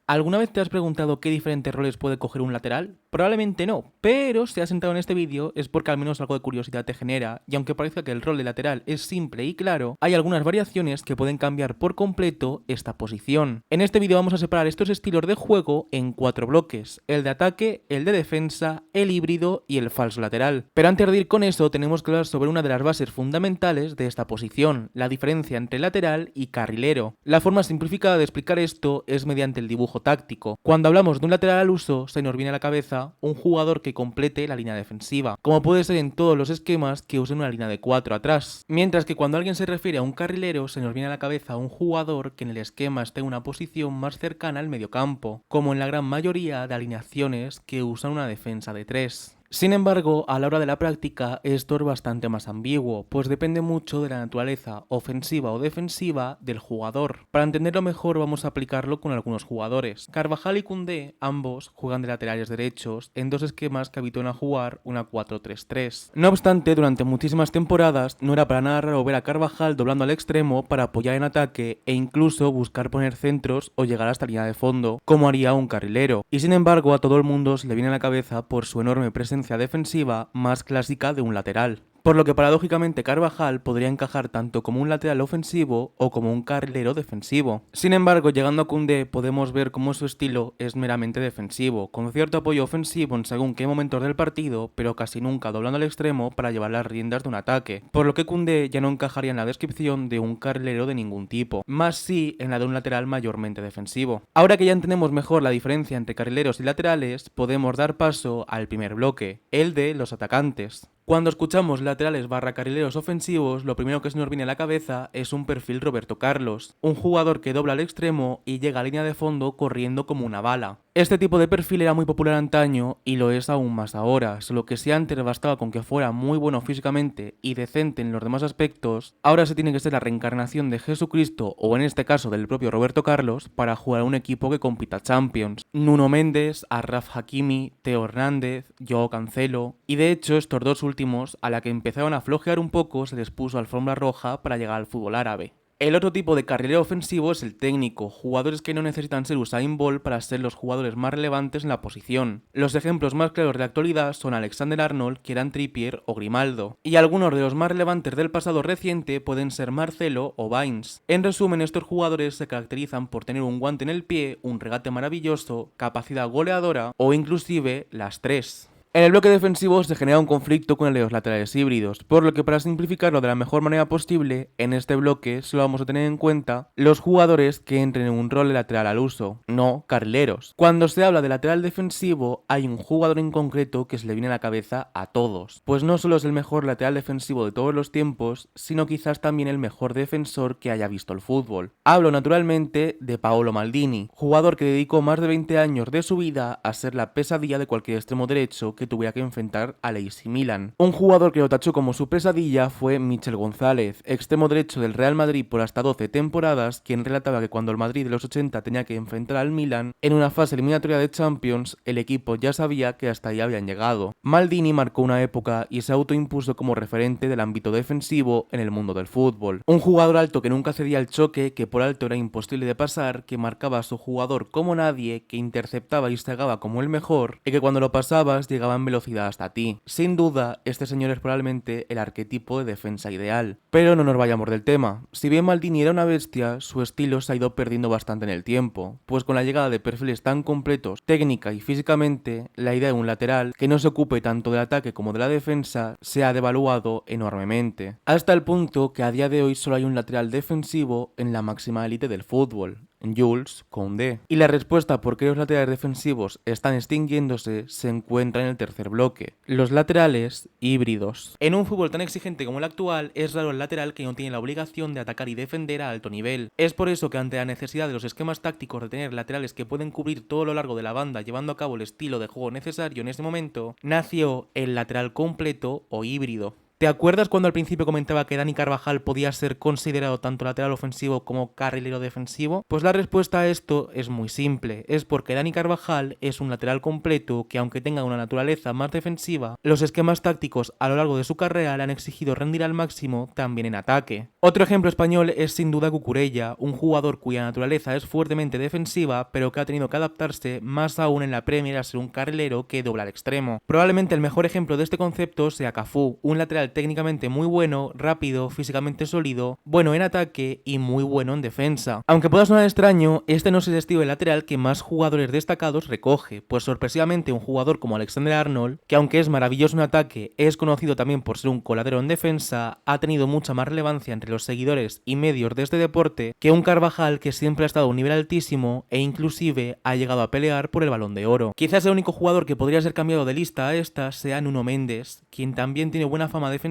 ¿Alguna vez te has preguntado qué diferentes roles puede coger un lateral? Probablemente no, pero si has entrado en este vídeo es porque al menos algo de curiosidad te genera, y aunque parezca que el rol de lateral es simple y claro, hay algunas variaciones que pueden cambiar por completo esta posición. En este vídeo vamos a separar estos estilos de juego en 4 bloques: el de ataque, el de defensa, el híbrido y el falso lateral. Pero antes de ir con eso tenemos que hablar sobre una de las bases fundamentales de esta posición, la diferencia entre lateral y carrilero. La forma simplificada de explicar esto es mediante el dibujo táctico. Cuando hablamos de un lateral al uso, se nos viene a la cabeza un jugador que complete la línea defensiva, como puede ser en todos los esquemas que usen una línea de 4 atrás. Mientras que cuando alguien se refiere a un carrilero, se nos viene a la cabeza un jugador que en el esquema esté en una posición más cercana al mediocampo, como en la gran mayoría de alineaciones que usan una defensa de 3. Sin embargo, a la hora de la práctica esto es bastante más ambiguo, pues depende mucho de la naturaleza ofensiva o defensiva del jugador. Para entenderlo mejor vamos a aplicarlo con algunos jugadores. Carvajal y Koundé ambos juegan de laterales derechos en dos esquemas que habitúan a jugar una 4-3-3. No obstante, durante muchísimas temporadas no era para nada raro ver a Carvajal doblando al extremo para apoyar en ataque e incluso buscar poner centros o llegar hasta línea de fondo, como haría un carrilero. Y sin embargo, a todo el mundo se le viene a la cabeza por su enorme presencia defensiva más clásica de un lateral. Por lo que paradójicamente Carvajal podría encajar tanto como un lateral ofensivo o como un carrilero defensivo. Sin embargo, llegando a Koundé podemos ver cómo su estilo es meramente defensivo, con cierto apoyo ofensivo en según qué momentos del partido, pero casi nunca doblando al extremo para llevar las riendas de un ataque, por lo que Koundé ya no encajaría en la descripción de un carrilero de ningún tipo, más sí en la de un lateral mayormente defensivo. Ahora que ya entendemos mejor la diferencia entre carrileros y laterales, podemos dar paso al primer bloque, el de los atacantes. Cuando escuchamos laterales barra carrileros ofensivos, lo primero que se nos viene a la cabeza es un perfil Roberto Carlos, un jugador que dobla al extremo y llega a línea de fondo corriendo como una bala. Este tipo de perfil era muy popular antaño y lo es aún más ahora, solo que si antes bastaba con que fuera muy bueno físicamente y decente en los demás aspectos, ahora se tiene que ser la reencarnación de Jesucristo o en este caso del propio Roberto Carlos para jugar a un equipo que compita Champions. Nuno Méndez, Achraf Hakimi, Theo Hernández, Joao Cancelo, y de hecho estos dos últimos, a la que empezaron a flojear un poco, se les puso alfombra roja para llegar al fútbol árabe. El otro tipo de carrilero ofensivo es el técnico, jugadores que no necesitan ser Usain Bolt para ser los jugadores más relevantes en la posición. Los ejemplos más claros de la actualidad son Alexander Arnold, Kieran Trippier o Grimaldo, y algunos de los más relevantes del pasado reciente pueden ser Marcelo o Baines. En resumen, estos jugadores se caracterizan por tener un guante en el pie, un regate maravilloso, capacidad goleadora o inclusive las tres. En el bloque defensivo se genera un conflicto con el de los laterales híbridos, por lo que para simplificarlo de la mejor manera posible, en este bloque solo vamos a tener en cuenta los jugadores que entren en un rol de lateral al uso, no carrileros. Cuando se habla de lateral defensivo, hay un jugador en concreto que se le viene a la cabeza a todos, pues no solo es el mejor lateral defensivo de todos los tiempos, sino quizás también el mejor defensor que haya visto el fútbol. Hablo naturalmente de Paolo Maldini, jugador que dedicó más de 20 años de su vida a ser la pesadilla de cualquier extremo derecho que tuviera que enfrentar al AC Milan. Un jugador que lo tachó como su pesadilla fue Michel González, extremo derecho del Real Madrid por hasta 12 temporadas, quien relataba que cuando el Madrid de los 80 tenía que enfrentar al Milan, en una fase eliminatoria de Champions, el equipo ya sabía que hasta ahí habían llegado. Maldini marcó una época y se autoimpuso como referente del ámbito defensivo en el mundo del fútbol. Un jugador alto que nunca cedía al choque, que por alto era imposible de pasar, que marcaba a su jugador como nadie, que interceptaba y cegaba como el mejor, y que cuando lo pasabas llegaba en velocidad hasta ti. Sin duda, este señor es probablemente el arquetipo de defensa ideal. Pero no nos vayamos del tema. Si bien Maldini era una bestia, su estilo se ha ido perdiendo bastante en el tiempo, pues con la llegada de perfiles tan completos, técnica y físicamente, la idea de un lateral que no se ocupe tanto del ataque como de la defensa se ha devaluado enormemente. Hasta el punto que a día de hoy solo hay un lateral defensivo en la máxima élite del fútbol: Jules Koundé. Y la respuesta a por qué los laterales defensivos están extinguiéndose se encuentra en el tercer bloque: los laterales híbridos. En un fútbol tan exigente como el actual, es raro el lateral que no tiene la obligación de atacar y defender a alto nivel. Es por eso que ante la necesidad de los esquemas tácticos de tener laterales que pueden cubrir todo lo largo de la banda llevando a cabo el estilo de juego necesario en ese momento, nació el lateral completo o híbrido. ¿Te acuerdas cuando al principio comentaba que Dani Carvajal podía ser considerado tanto lateral ofensivo como carrilero defensivo? Pues la respuesta a esto es muy simple, es porque Dani Carvajal es un lateral completo que, aunque tenga una naturaleza más defensiva, los esquemas tácticos a lo largo de su carrera le han exigido rendir al máximo también en ataque. Otro ejemplo español es sin duda Cucurella, un jugador cuya naturaleza es fuertemente defensiva, pero que ha tenido que adaptarse más aún en la Premier a ser un carrilero que dobla al extremo. Probablemente el mejor ejemplo de este concepto sea Cafú, un lateral técnicamente muy bueno, rápido, físicamente sólido, bueno en ataque y muy bueno en defensa. Aunque pueda sonar extraño, este no es el estilo de lateral que más jugadores destacados recoge, pues sorpresivamente un jugador como Alexander-Arnold, que aunque es maravilloso en ataque, es conocido también por ser un coladero en defensa, ha tenido mucha más relevancia entre los seguidores y medios de este deporte que un Carvajal que siempre ha estado a un nivel altísimo e inclusive ha llegado a pelear por el Balón de Oro. Quizás el único jugador que podría ser cambiado de lista a esta sea Nuno Mendes, quien también tiene buena fama defensiva,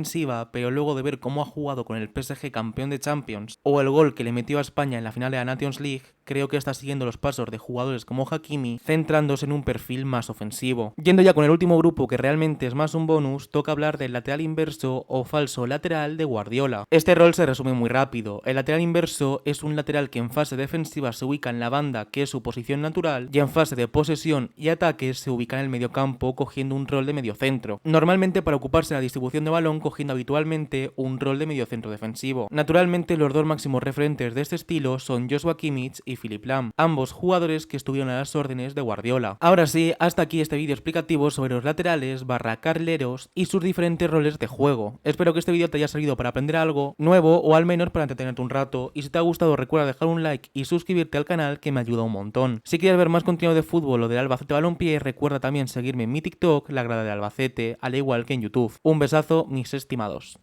pero luego de ver cómo ha jugado con el PSG campeón de Champions o el gol que le metió a España en la final de la Nations League, creo que está siguiendo los pasos de jugadores como Hakimi, centrándose en un perfil más ofensivo. Yendo ya con el último grupo, que realmente es más un bonus, toca hablar del lateral inverso o falso lateral de Guardiola. Este rol se resume muy rápido. El lateral inverso es un lateral que en fase defensiva se ubica en la banda, que es su posición natural, y en fase de posesión y ataque se ubica en el mediocampo cogiendo un rol de mediocentro. Normalmente para ocuparse de la distribución de balón cogiendo habitualmente un rol de mediocentro defensivo. Naturalmente los dos máximos referentes de este estilo son Joshua Kimmich y Philipp Lahm, ambos jugadores que estuvieron a las órdenes de Guardiola. Ahora sí, hasta aquí este vídeo explicativo sobre los laterales / carrileros y sus diferentes roles de juego. Espero que este vídeo te haya servido para aprender algo nuevo o al menos para entretenerte un rato, y si te ha gustado recuerda dejar un like y suscribirte al canal, que me ayuda un montón. Si quieres ver más contenido de fútbol o del Albacete Balompié, recuerda también seguirme en mi TikTok, La Grada de Albacete, al igual que en YouTube. Un besazo, mis estimados.